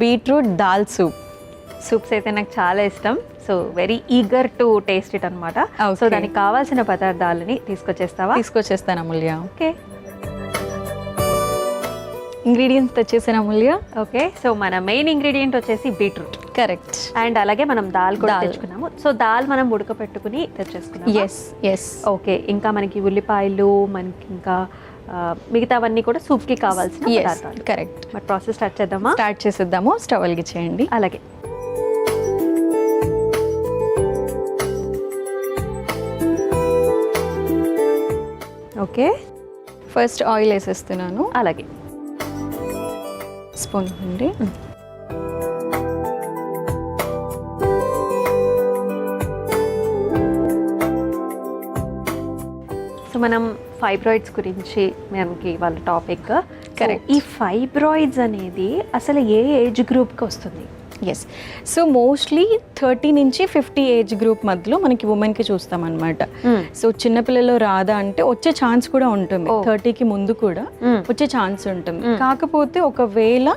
Beetroot dal soup. Soups అయితే నాకు చాలా ఇష్టం, so very eager to taste it అనమాట. సో దానికి కావాల్సిన పదార్థాలని తీసుకొచ్చేస్తావా? తీసుకొచ్చేస్తాను అమూల్య. ఓకే, ఇంగ్రీడియంట్స్ తెచ్చేసాను అమూల్య. ఓకే, సో మన మెయిన్ ఇంగ్రీడియంట్ వచ్చేసి బీట్రూట్. కరెక్ట్. అండ్ అలాగే మనం దాల్ కూడా తెచ్చుకున్నాము. సో దాల్ మనం ఉడకపెట్టుకుని తెచ్చేసుకున్నాము. ఎస్. ఓకే, ఇంకా మనకి ఉల్లిపాయలు, మనకి ఇంకా మిగతావన్నీ కూడా సూప్కి కావాల్సిన పదార్థాలు. కరెక్ట్. మరి ప్రాసెస్ స్టార్ట్ చేద్దామా? స్టార్ట్ చేసేద్దాము. స్టవ్ వెలిగించేయండి. అలాగే. ఓకే, ఫస్ట్ ఆయిల్ వేసేస్తున్నాను. అలాగే స్పూన్ అండి. సో మనం ఫైబ్రాయిడ్స్ గురించి మనకి వాళ్ళ టాపిక్. కరెక్ట్. ఈ ఫైబ్రాయిడ్స్ అనేది అసలు ఏ ఏజ్ గ్రూప్కి వస్తుంది? ఎస్. సో మోస్ట్లీ 30 నుంచి 50 ఏజ్ గ్రూప్ మధ్యలో మనకి ఉమెన్కి చూస్తాం అనమాట. సో చిన్నపిల్లలు రాదా అంటే వచ్చే ఛాన్స్ కూడా ఉంటుంది. 30కి ముందు కూడా వచ్చే ఛాన్స్ ఉంటుంది. కాకపోతే ఒకవేళ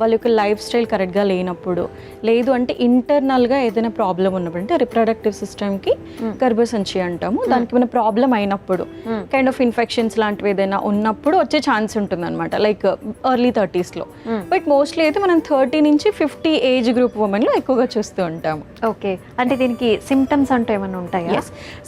వాళ్ళ యొక్క లైఫ్ స్టైల్ కరెక్ట్గా లేనప్పుడు, లేదు అంటే ఇంటర్నల్గా ఏదైనా ప్రాబ్లం ఉన్నప్పుడు, అంటే రిప్రొడక్టివ్ సిస్టమ్కి గర్భసంచి అంటాము, దానికి ఏమైనా ప్రాబ్లం అయినప్పుడు, కైండ్ ఆఫ్ ఇన్ఫెక్షన్స్ లాంటివి ఏదైనా ఉన్నప్పుడు వచ్చే ఛాన్స్ ఉంటుంది అనమాట, లైక్ ఎర్లీ 30sలో. బట్ మోస్ట్లీ అయితే మనం 30 నుంచి 50 ఏజ్ గ్రూప్ ఉమెన్ లో ఎక్కువగా చూస్తూ ఉంటాము. ఓకే, అంటే దీనికి సిమ్టమ్స్ అంటే ఏమైనా ఉంటాయా?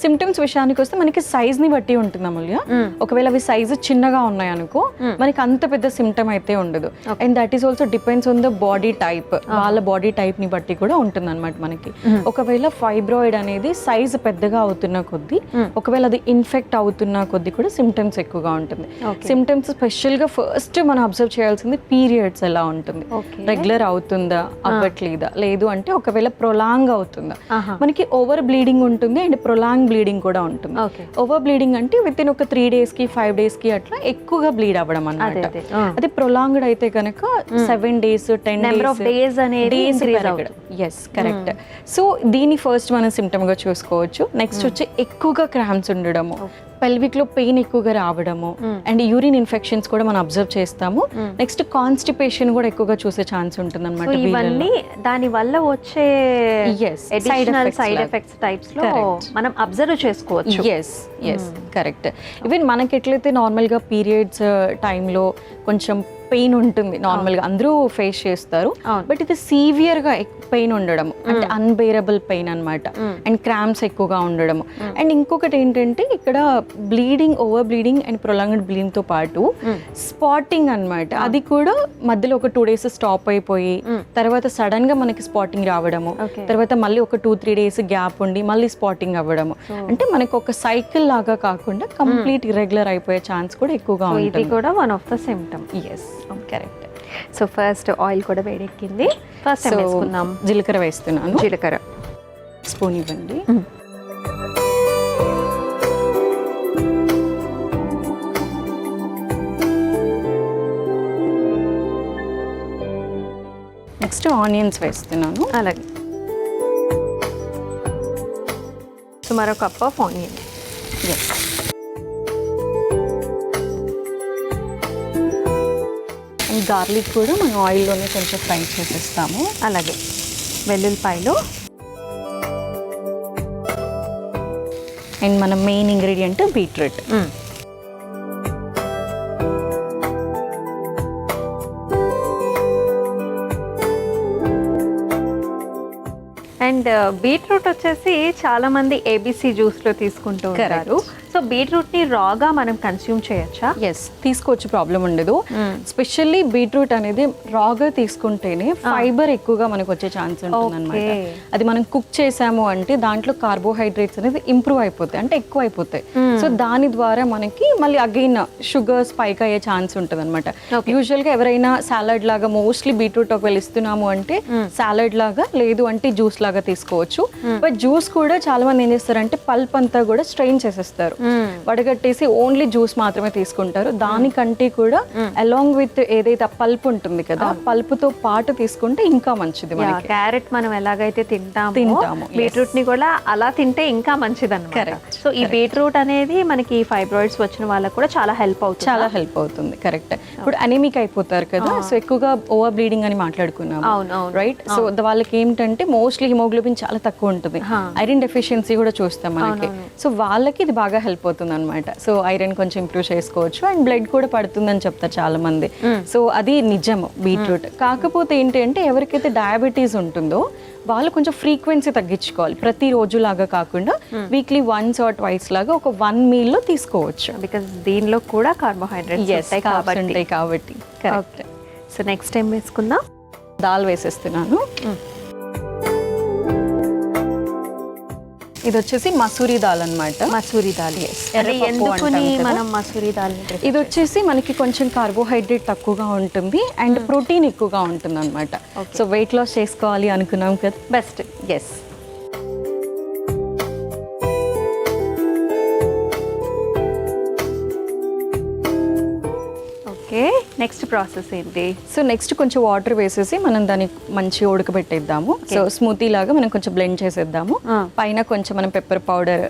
సిమ్టమ్స్ విషయానికి వస్తే మనకి సైజ్ ని బట్టి ఉంటుంది అమూల్య. ఒకవేళ అవి సైజు చిన్నగా ఉన్నాయనుకో మనకి అంత పెద్ద సిమ్టమ్ అయితే ఉండదు. And that is also depends on the body type. వాళ్ళ బాడీ టైప్ ని బట్టి కూడా ఉంటుంది అనమాట మనకి. ఒకవేళ ఫైబ్రాయిడ్ అనేది సైజ్ పెద్దగా అవుతున్న కొద్దీ, ఒకవేళ అది ఇన్ఫెక్ట్ అవుతున్న కొద్దీ కూడా సిమ్టమ్స్ ఎక్కువగా ఉంటుంది. సిమ్టమ్స్ స్పెషల్ గా ఫస్ట్ మనం అబ్జర్వ్ చేయాల్సింది పీరియడ్స్ ఎలా ఉంటుంది, రెగ్యులర్ అవుతుందా, అవ్వట్లేదా, లేదు అంటే ఒకవేళ ప్రొలాంగ్ అవుతుందా. మనకి ఓవర్ బ్లీడింగ్ ఉంటుంది అండ్ ప్రొలాంగ్ బ్లీడింగ్ కూడా ఉంటుంది. ఓవర్ బ్లీడింగ్ అంటే విత్ ఇన్ ఒక 3 days కి 5 days కి అట్లా ఎక్కువగా బ్లీడ్ అవ్వడం అన్నమాట. అదే ప్రొలాంగ్డ్ అయితే కనుక 7 days 10 days అనేది ఎస్ కరెక్ట్. సో దీన్ని ఫస్ట్ మనం సిమ్టమ్ గా చూసుకోవచ్చు. నెక్స్ట్ వచ్చి ఎక్కువగా క్రాంప్స్ ఉండడము, పెల్విక్ లో పెయిన్ ఎక్కువగా రావడము, అండ్ యూరిన్ ఇన్ఫెక్షన్స్ కూడా మనం అబ్జర్వ్ చేస్తాము. నెక్స్ట్ కాన్స్టిపేషన్ కూడా ఎక్కువగా చూసే ఛాన్స్ ఉంటుంది అనమాట. ఇవన్నీ దాని వల్ల వచ్చే సైడ్ ఎఫెక్ట్స్ టైప్స్ లో మనం అబ్జర్వ్ చేసుకోవచ్చు. Yes correct. ఈవెన్ మనకి ఎట్లయితే నార్మల్ గా పీరియడ్స్ టైంలో కొంచెం పెయిన్ ఉంటుంది, నార్మల్గా అందరూ ఫేస్ చేస్తారు. బట్ ఇది సివియర్ గా పెయిన్ ఉండడం అంటే అన్బేరబుల్ పెయిన్ అనమాట. అండ్ క్రాంప్స్ ఎక్కువగా ఉండడం. అండ్ ఇంకొకటి ఏంటంటే ఇక్కడ bleeding, over bleeding and prolonged bleeding తో పాటు స్పాటింగ్ అనమాట. అది కూడా మధ్యలో ఒక 2 days స్టాప్ అయిపోయి తర్వాత సడన్ గా మనకి స్పాటింగ్ రావడము, తర్వాత మళ్ళీ ఒక 2-3 days గ్యాప్ ఉండి మళ్ళీ స్పాటింగ్ అవ్వడము. అంటే మనకు ఒక సైకిల్ లాగా కాకుండా కంప్లీట్ ఇర్రెగ్యులర్ అయిపోయే ఛాన్స్ కూడా ఎక్కువగా ఉంటుంది. ఇది కూడా one of the symptom. Yes correct. So first oil కూడా వేడెక్కింది. ఫస్ట్ వేసుకుందాం. జీలకర్ర వేస్తున్నాను. జీలకర్ర స్పూన్ ఇవ్వండి. నెక్స్ట్ ఆనియన్స్ వేస్తున్నాను. అలాగే సో మరో cup of onion. And garlic కూడా మనం ఆయిల్లోనే కొంచెం ఫ్రై చేసేస్తాము. అలాగే వెల్లుల్లిపాయలు. అండ్ మన main ingredient beetroot. And beetroot వచ్చేసి చాలా మంది ఏబీసీ జ్యూస్లో తీసుకుంటూ ఉంటారు. సో బీట్రూట్ ని రాగా మనం కన్స్యూమ్ చేయొచ్చా? ఎస్, తీసుకోవచ్చు, ప్రాబ్లం ఉండదు. స్పెషల్లీ బీట్రూట్ అనేది రాగా తీసుకుంటేనే ఫైబర్ ఎక్కువగా మనకు వచ్చే ఛాన్స్ ఉంటుంది అనమాట. అది మనం కుక్ చేసాము అంటే దాంట్లో కార్బోహైడ్రేట్స్ అనేది ఇంప్రూవ్ అయిపోతాయి, అంటే ఎక్కువ అయిపోతాయి. సో దాని ద్వారా మనకి మళ్ళీ అగైన్ షుగర్ స్పైక్ అయ్యే ఛాన్స్ ఉంటుంది అనమాట. యూజువల్ గా ఎవరైనా సాలడ్ లాగా మోస్ట్లీ బీట్రూట్ ఒకవేళ ఇస్తున్నాము అంటే సాలడ్ లాగా, లేదు అంటే జ్యూస్ లాగా తీసుకోవచ్చు. బట్ జ్యూస్ కూడా చాలా మంది ఏం చేస్తారంటే పల్ప్ అంతా కూడా స్ట్రెయిన్ చేసేస్తారు, వడగట్టేసి ఓన్లీ జ్యూస్ మాత్రమే తీసుకుంటారు. దానికంటే కూడా అలాంగ్ విత్ ఏదైతే పల్ప్ ఉంటుంది కదా, పల్పుతో పాటు తీసుకుంటే ఇంకా మంచిది. క్యారెట్ మనం ఎలాగైతే తింటాము, బీట్రూట్ ని కూడా అలా తింటే ఇంకా మంచిది అన్నమాట. సో ఈ బీట్రూట్ అనేది అనేది మనకి ఫైబ్రాయిడ్స్ వచ్చిన వాళ్ళకి కూడా చాలా హెల్ప్ అవుతుంది. చాలా హెల్ప్ అవుతుంది. కరెక్ట్. ఇప్పుడు అనీమిక్ అయిపోతారు కదా, సో ఎక్కువగా ఓవర్ బ్లీడింగ్ అని మాట్లాడుకున్నాము, రైట్? సో వాళ్ళకి ఏంటంటే మోస్ట్లీ హిమోగ్లోబిన్ చాలా తక్కువ ఉంటుంది, ఐరన్ డెఫిషియన్సీ కూడా చూస్తాం మనకి. సో వాళ్ళకి ఇది బాగా హెల్ప్ అవుతుంది అనమాట. సో ఐరన్ కొంచెం ఇంప్రూవ్ చేసుకోవచ్చు అండ్ బ్లడ్ కూడా పడుతుందని చెప్తారు చాలా మంది. సో అది నిజము బీట్రూట్. కాకపోతే ఏంటి అంటే ఎవరికైతే డయాబెటీస్ ఉంటుందో వాళ్ళు కొంచెం ఫ్రీక్వెన్సీ తగ్గించుకోవాలి. ప్రతిరోజు లాగా కాకుండా వీక్లీ వన్స్ ఆర్ ట్వైస్ లాగా ఒక 1 మీల్లో తీసుకోవచ్చు. బికాస్ దీనిలో కూడా కార్బోహైడ్రేట్స్ ఉంటాయి కాబట్టి. కరెక్ట్. సో నెక్స్ట్ టైం వేసుకుందాం. దాల్ వేసేస్తున్నాను. ఇది వచ్చేసి మసూరి దాల్ అన్నమాట. మసూరి దాల్. ఎందుకని మనం మసూరి దాల్? ఇది వచ్చేసి మనకి కొంచెం కార్బోహైడ్రేట్ తక్కువగా ఉంటుంది అండ్ ప్రోటీన్ ఎక్కువగా ఉంటుంది అనమాట. సో వెయిట్ లాస్ చేసుకోవాలి అనుకున్నాం కదా, best. Yes. Okay, next process ఏంటి? సో నెక్స్ట్ కొంచెం వాటర్ వేసేసి మనం దాన్ని మంచిగా ఉడకబెట్టేద్దాము. సో స్మూతీ లాగా మనం కొంచెం బ్లెండ్ చేసేద్దాము. పైన కొంచెం మనం పెప్పర్ పౌడర్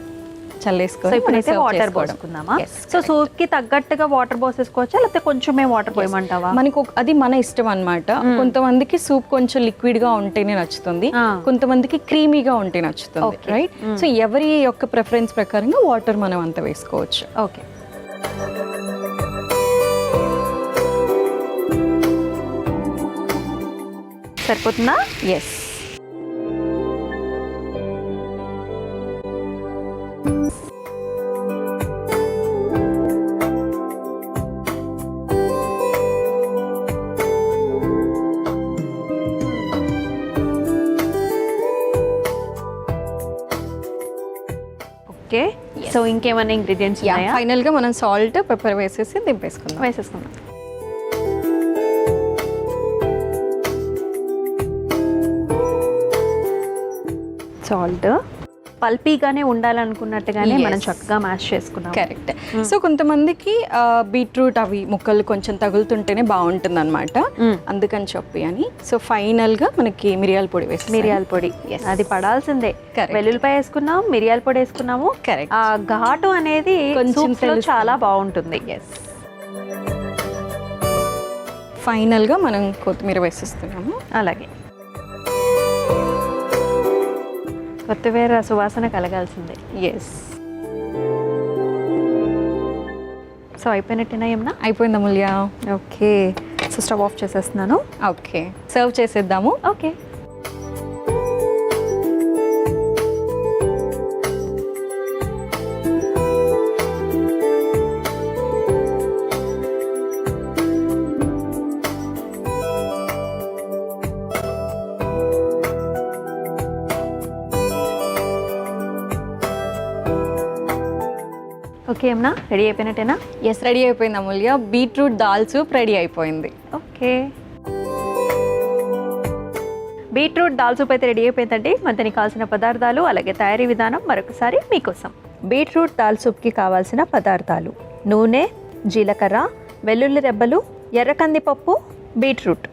చల్లేసుకొని ఇప్పుడైతే వాటర్ పోసుకుందామా? సో సూప్ కి తగ్గట్టుగా వాటర్ పోసేసుకోవచ్చా లేకపోతే కొంచెమే వాటర్ పోయమంటావా? మనకు అది మన ఇష్టం అన్నమాట. కొంతమందికి సూప్ కొంచెం లిక్విడ్ గా ఉంటేనే నచ్చుతుంది, కొంతమందికి క్రీమీగా ఉంటే నచ్చుతుంది, రైట్? సో ఎవరి యొక్క ప్రిఫరెన్స్ ప్రకారంగా వాటర్ మనం అంత వేసుకోవచ్చు. ఓకే. సరిపోతుందా? ఎస్. ఓకే. సో ఇంకేమైనా ఇంగ్రీడియంట్స్ ఉన్నాయా? ఫైనల్ గా మనం సాల్ట్, పెప్పర్ వేసేసి వేసేసుకుందాం. సాల్ట్ పల్పీగానే ఉండాలనుకున్నట్టుగానే మనం చక్కగా మ్యాష్ చేసుకున్నాం. కరెక్ట్. సో కొంతమందికి బీట్రూట్ అవి ముక్కలు కొంచెం తగులుతుంటేనే బాగుంటుంది అనమాట, అందుకని చెప్పి అని. సో ఫైనల్ గా మనకి మిరియాల పొడి వేసి, మిరియాల పొడి అది పడాల్సిందే. వెల్లుల్లిపాయ వేసుకున్నాం, మిరియాల పొడి వేసుకున్నాము. కరెక్ట్. ఆ ఘాటు అనేది కొంచెం చాలా బాగుంటుంది. ఎస్. ఫైనల్ గా మనం కొత్తిమీర వేసేస్తున్నాము. అలాగే కొత్తిమీర సువాసన కలగాల్సిందే. ఎస్. సో అయిపోయినట్టేనా ఏమన్నా? అయిపోయింది Amulya. Okay. So stove off చేసేస్తున్నాను. ఓకే, సర్వ్ చేసేద్దాము. ఓకే. ఓకే ఏమన్నా రెడీ అయిపోయినట్టేనా? ఎస్, రెడీ అయిపోయింది Amulya. Beetroot dal soup ready అయిపోయింది. ఓకే, బీట్రూట్ దాల్ సూప్ అయితే రెడీ అయిపోయిందండి. మరి దానికి కావాల్సిన పదార్థాలు అలాగే తయారీ విధానం మరొకసారి మీకోసం. బీట్రూట్ దాల్ సూప్కి కావాల్సిన పదార్థాలు: నూనె, జీలకర్ర, వెల్లుల్లి రెబ్బలు, ఎర్ర కందిపప్పు, బీట్రూట్,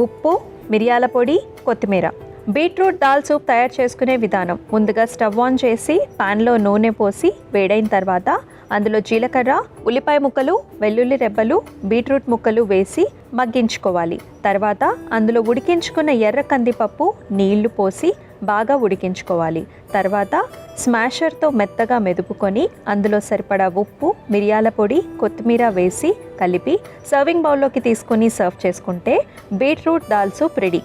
ఉప్పు, మిరియాల పొడి, కొత్తిమీర. బీట్రూట్ దాల్ సూప్ తయారు చేసుకునే విధానం: ముందుగా స్టవ్ ఆన్ చేసి పాన్లో నూనె పోసి వేడైన తర్వాత అందులో జీలకర్ర, ఉల్లిపాయ ముక్కలు, వెల్లుల్లి రెబ్బలు, బీట్రూట్ ముక్కలు వేసి మగ్గించుకోవాలి. తర్వాత అందులో ఉడికించుకున్న ఎర్ర కందిపప్పు, నీళ్లు పోసి బాగా ఉడికించుకోవాలి. తర్వాత స్మాషర్తో మెత్తగా మెదుపుకొని అందులో సరిపడా ఉప్పు, మిరియాల పొడి, కొత్తిమీర వేసి కలిపి సర్వింగ్ బౌల్లోకి తీసుకొని సర్వ్ చేసుకుంటే బీట్రూట్ దాల్ సూప్ రెడీ.